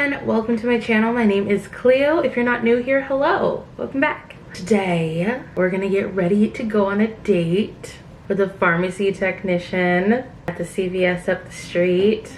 everyone, welcome to my channel. My name is Cleo. If you're not new here, hello, welcome back. Today we're gonna get ready to go on a date with a pharmacy technician at the CVS up the street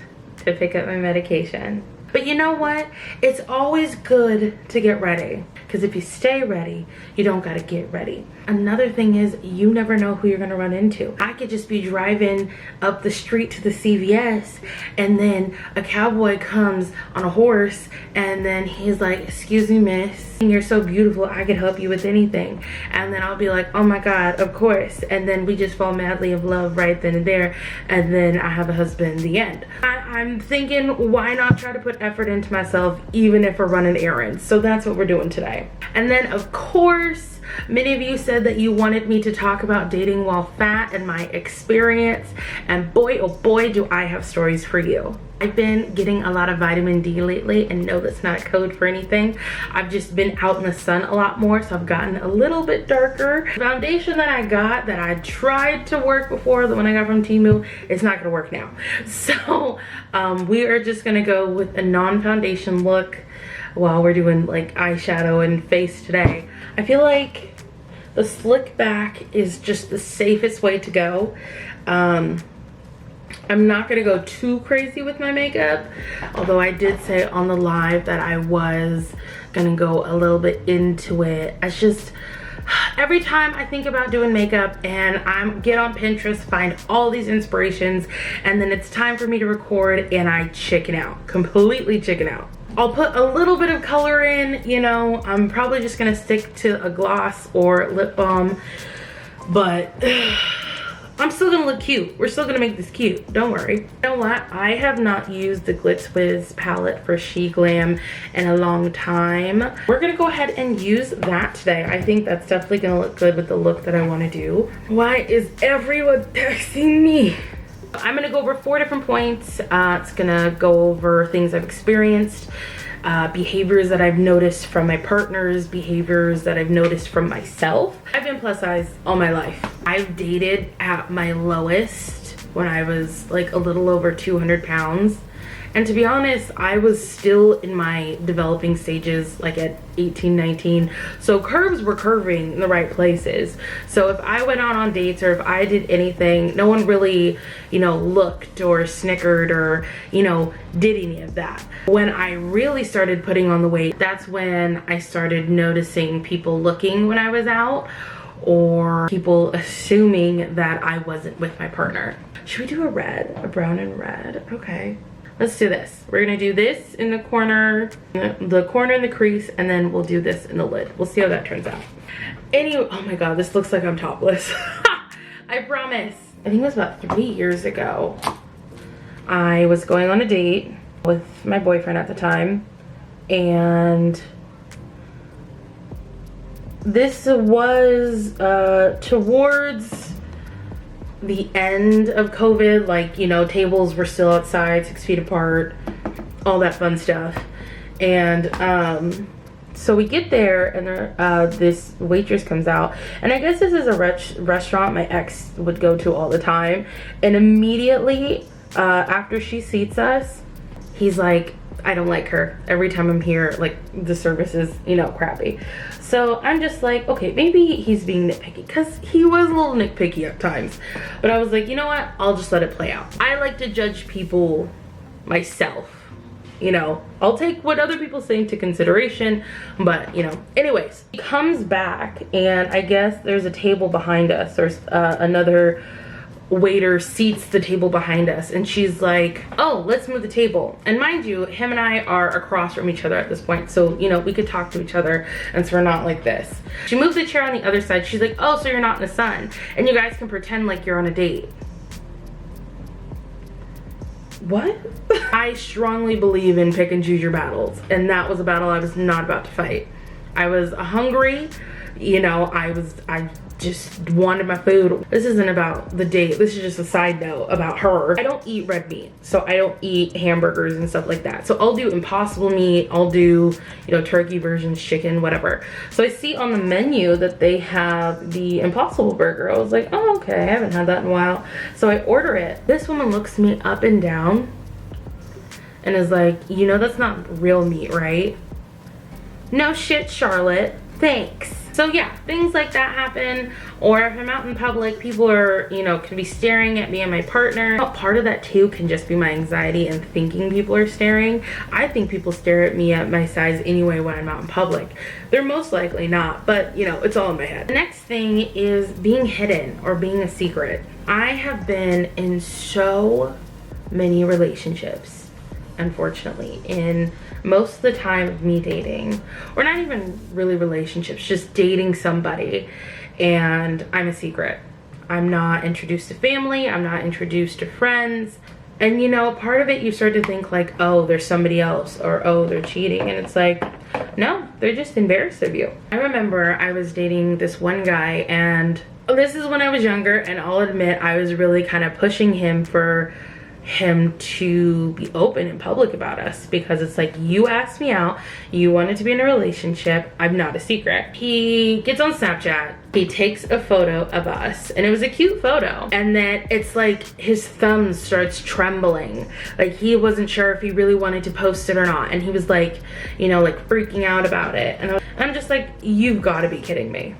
to pick up my medication. But you know what? It's always good to get ready, because if you stay ready, you don't gotta get ready. Another thing is, you never know who you're gonna run into. I could just be driving up the street to the CVS, and then a cowboy comes on a horse, and then he's like, "Excuse me, miss, you're so beautiful, I could help you with anything." And then I'll be like, "Oh my God, of course." And then we just fall madly in love right then and there, and then I have a husband in the end. I'm thinking, why not try to put effort into myself, even if we're running errands? So that's what we're doing today. And then of course, many of you said that you wanted me to talk about dating while fat and my experience, and boy oh boy do I have stories for you. I've been getting a lot of vitamin D lately, and no, that's not a code for anything. I've just been out in the sun a lot more, so I've gotten a little bit darker. The foundation that I got, that I tried to work before, the one I got from Temu, it's not gonna work now. So we are just gonna go with a non-foundation look while we're doing like eyeshadow and face today. I feel like the slick back is just the safest way to go. I'm not gonna go too crazy with my makeup, although I did say on the live that I was gonna go a little bit into it. It's just, every time I think about doing makeup and I get on Pinterest, find all these inspirations, and then it's time for me to record and I chicken out, completely chicken out. I'll put a little bit of color in, you know, I'm probably just gonna stick to a gloss or lip balm, but I'm still gonna look cute. We're still gonna make this cute, don't worry. You know what? I have not used the Glitz palette for SheGlam in a long time. We're gonna go ahead and use that today. I think that's definitely gonna look good with the look that I wanna do. Why is everyone texting me? I'm gonna go over 4 different points. It's gonna go over things I've experienced, behaviors that I've noticed from my partners, behaviors that I've noticed from myself. I've been plus size all my life. I've dated at my lowest when I was like a little over 200 pounds. And to be honest, I was still in my developing stages, like at 18, 19. So curves were curving in the right places. So if I went on dates or if I did anything, no one really, you know, looked or snickered or, you know, did any of that. When I really started putting on the weight, that's when I started noticing people looking when I was out, or people assuming that I wasn't with my partner. Should we do a red, a brown and red? Okay. Let's do this. We're gonna do this in the corner and the crease, and then we'll do this in the lid. We'll see how that turns out. Anyway, oh my God, this looks like I'm topless. I promise. I think it was about 3 years ago. I was going on a date with my boyfriend at the time, and this was towards the end of COVID, like, you know, tables were still outside 6 feet apart, all that fun stuff. And so we get there, and this waitress comes out, and I guess this is a restaurant my ex would go to all the time. And immediately after she seats us, he's like, "I don't like her. Every time I'm here, like, the service is, you know, crappy." So I'm just like, okay, maybe he's being nitpicky, because he was a little nitpicky at times. But I was like, you know what? I'll just let it play out. I like to judge people myself. You know, I'll take what other people say into consideration, but, you know. Anyways, he comes back, and I guess there's a table behind us. There's another waiter seats the table behind us, and she's like, "Oh, let's move the table." And mind you, him and I are across from each other at this point, so, you know, we could talk to each other, and so we're not like this. She moves the chair on the other side. She's like, "Oh, so you're not in the sun, and you guys can pretend like you're on a date." What? I strongly believe in pick and choose your battles, and that was a battle I was not about to fight. I was hungry, you know, I just wanted my food. This isn't about the date. This is just a side note about her. I don't eat red meat, so I don't eat hamburgers and stuff like that. So I'll do impossible meat. I'll do, you know, turkey versions, chicken, whatever. So I see on the menu that they have the Impossible Burger. I was like, oh, okay, I haven't had that in a while. So I order it. This woman looks me up and down and is like, you know that's not real meat, right? No shit, Charlotte, thanks. So yeah, things like that happen. Or if I'm out in public, people are, you know, can be staring at me and my partner. Part of that too can just be my anxiety and thinking people are staring. I think people stare at me at my size anyway when I'm out in public. They're most likely not, but you know, it's all in my head. The next thing is being hidden or being a secret. I have been in so many relationships, unfortunately, in most of the time of me dating, or not even really relationships, just dating somebody, and I'm a secret. I'm not introduced to family, I'm not introduced to friends, and you know, part of it you start to think like, oh, there's somebody else, or oh, they're cheating, and it's like, no, they're just embarrassed of you. I remember I was dating this one guy, and this is when I was younger, and I'll admit I was really kind of pushing him for him to be open in public about us, because it's like, you asked me out, you wanted to be in a relationship, I'm not a secret. He gets on Snapchat, he takes a photo of us, and it was a cute photo, and then it's like his thumb starts trembling, like he wasn't sure if he really wanted to post it or not, and he was like, you know, like freaking out about it, and I'm just like, you've got to be kidding me.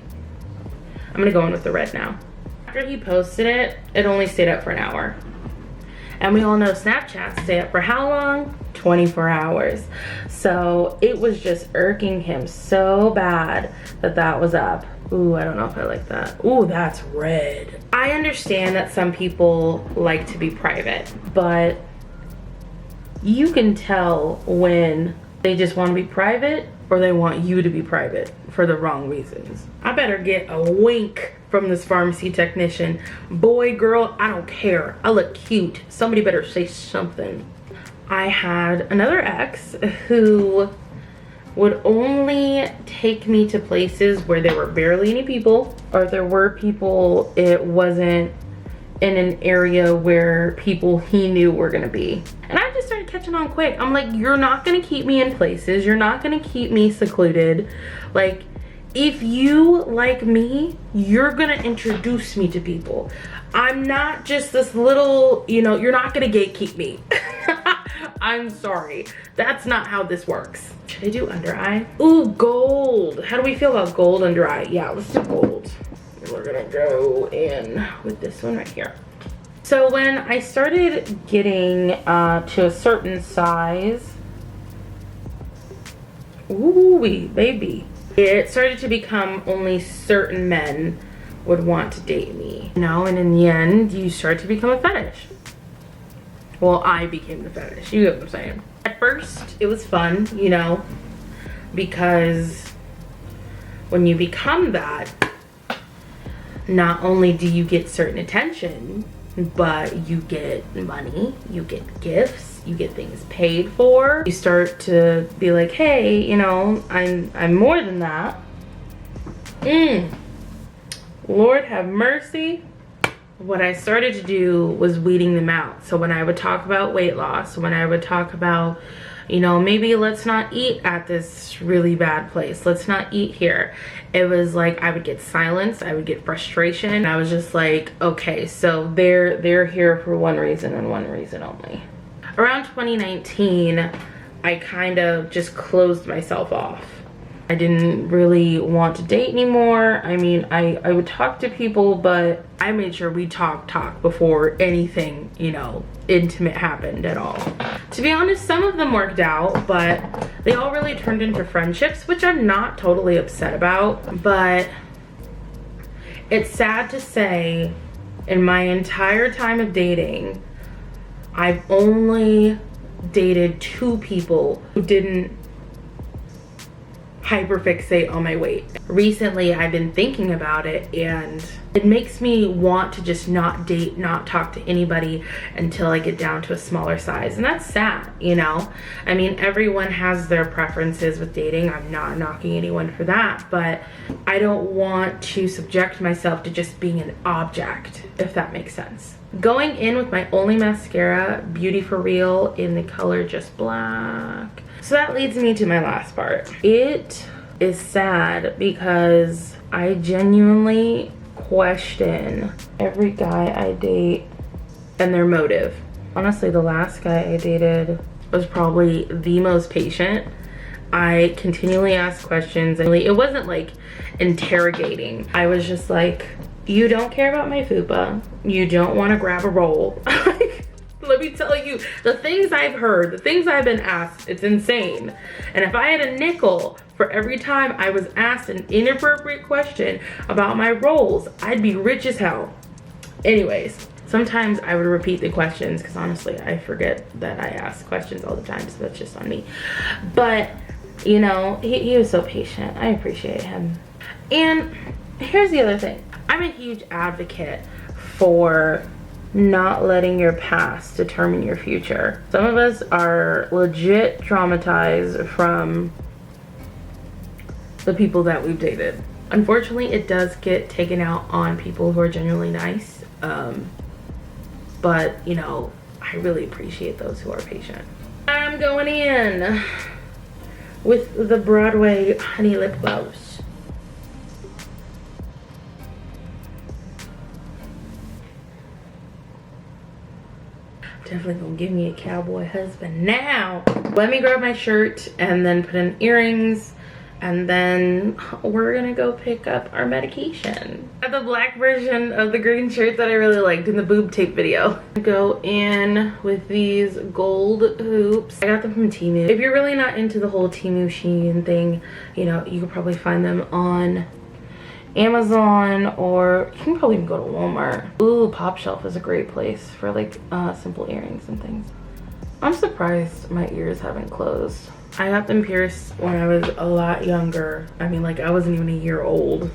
I'm gonna go in with the red now. After he posted it, it only stayed up for an hour. And we all know Snapchat stay up for how long? 24 hours. So it was just irking him so bad that that was up. Ooh, I don't know if I like that. Ooh, that's red. I understand that some people like to be private, but you can tell when they just want to be private or they want you to be private for the wrong reasons. I better get a wink from this pharmacy technician. Boy, girl, I don't care. I look cute. Somebody better say something. I had another ex who would only take me to places where there were barely any people, or if there were people, it wasn't in an area where people he knew were gonna be. And I just started catching on quick. I'm like, you're not gonna keep me in places, you're not gonna keep me secluded. Like, if you like me, you're gonna introduce me to people. I'm not just this little, you know, you're not gonna gatekeep me. I'm sorry, that's not how this works. Should I do under eye? Ooh, gold. How do we feel about gold under eye? Yeah, let's do gold. We're gonna go in with this one right here. So when I started getting to a certain size, ooh-wee, baby, it started to become only certain men would want to date me, you know, and in the end, you start to become a fetish. Well, I became the fetish, you get what I'm saying. At first, it was fun, you know, because when you become that, not only do you get certain attention, but you get money, you get gifts, you get things paid for. You start to be like, hey, you know, I'm more than that. Lord have mercy. What I started to do was weeding them out. So when I would talk about weight loss, when I would talk about, you know, maybe let's not eat at this really bad place, let's not eat here, it was like I would get silence, I would get frustration. I was just like, okay, so they're here for one reason and one reason only. Around 2019, I kind of just closed myself off. I didn't really want to date anymore. I mean, I would talk to people, but I made sure we talk before anything, you know, intimate happened at all. To be honest, some of them worked out, but they all really turned into friendships, which I'm not totally upset about. But it's sad to say, in my entire time of dating, I've only dated 2 people who didn't hyperfixate on my weight. Recently, I've been thinking about it, and it makes me want to just not date, not talk to anybody until I get down to a smaller size. And that's sad, you know? I mean, everyone has their preferences with dating. I'm not knocking anyone for that, but I don't want to subject myself to just being an object, if that makes sense. Going in with my only mascara, Beauty For Real, in the color Just Black. So that leads me to my last part. It is sad because I genuinely question every guy I date and their motive. Honestly, the last guy I dated, was probably the most patient. I continually asked questions, and it wasn't like interrogating. I was just like, you don't care about my fupa, you don't want to grab a roll. Like, let me tell you, the things I've heard, the things I've been asked, it's insane. And if I had a nickel for every time I was asked an inappropriate question about my rolls, I'd be rich as hell. Anyways, sometimes I would repeat the questions because honestly, I forget that I ask questions all the time, so that's just on me. But, you know, he was so patient. I appreciate him. And here's the other thing. I'm a huge advocate for not letting your past determine your future. Some of us are legit traumatized from the people that we've dated. Unfortunately, it does get taken out on people who are genuinely nice. But, you know, I really appreciate those who are patient. I'm going in with the Broadway Honey Lip Gloss. Definitely gonna give me a cowboy husband now. Let me grab my shirt and then put in earrings, and then we're gonna go pick up our medication. I have the black version of the green shirt that I really liked in the boob tape video. Go in with these gold hoops. I got them from Temu. If you're really not into the whole Temu Shein thing, you know, you could probably find them on Amazon, or you can probably even go to Walmart. Ooh, Pop Shelf is a great place for like simple earrings and things. I'm surprised my ears haven't closed. I got them pierced when I was a lot younger. I mean, like, I wasn't even a year old.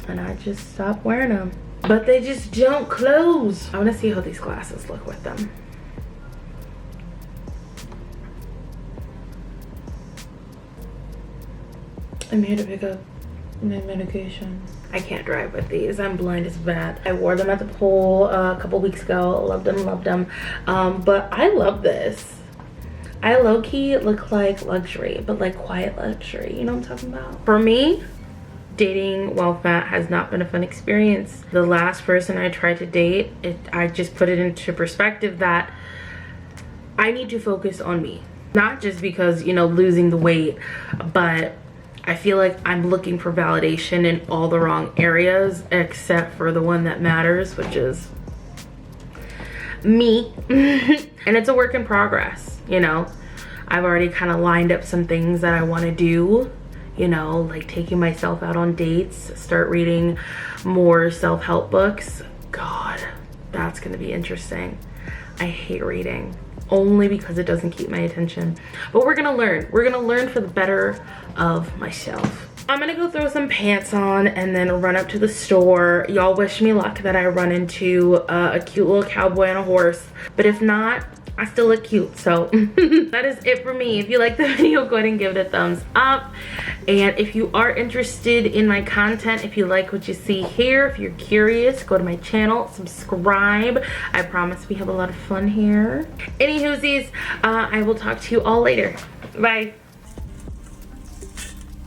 And I just stopped wearing them. But they just don't close. I want to see how these glasses look with them. I'm here to pick up my medication. I can't drive with these. I'm blind as bat. I wore them at the pool a couple weeks ago. Loved them, loved them. But I love this. I low-key look like luxury, but like quiet luxury. You know what I'm talking about? For me, dating while fat has not been a fun experience. The last person I tried to date, I just put it into perspective that I need to focus on me. Not just because, you know, losing the weight, but I feel like I'm looking for validation in all the wrong areas except for the one that matters, which is me. And it's a work in progress, you know. I've already kind of lined up some things that I want to do, you know, like taking myself out on dates, start reading more self-help books. God, that's going to be interesting. I hate reading only because it doesn't keep my attention, but we're gonna learn. We're gonna learn for the better of myself. I'm gonna go throw some pants on and then run up to the store. Y'all wish me luck that I run into a cute little cowboy on a horse, but if not, I still look cute. So that is it for me. If you like the video, go ahead and give it a thumbs up. And if you are interested in my content, if you like what you see here, if you're curious, go to my channel, subscribe. I promise we have a lot of fun here. Any hoosies, I will talk to you all later. Bye.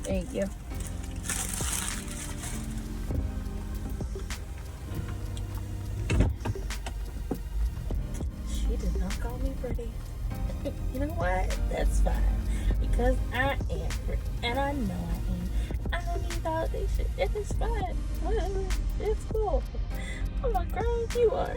Thank you. She did not call me pretty. You know what? That's fine. Because I am pretty. And I know I am. I don't need validation. It is fine. Whatever. It's cool. I'm not crying. You are.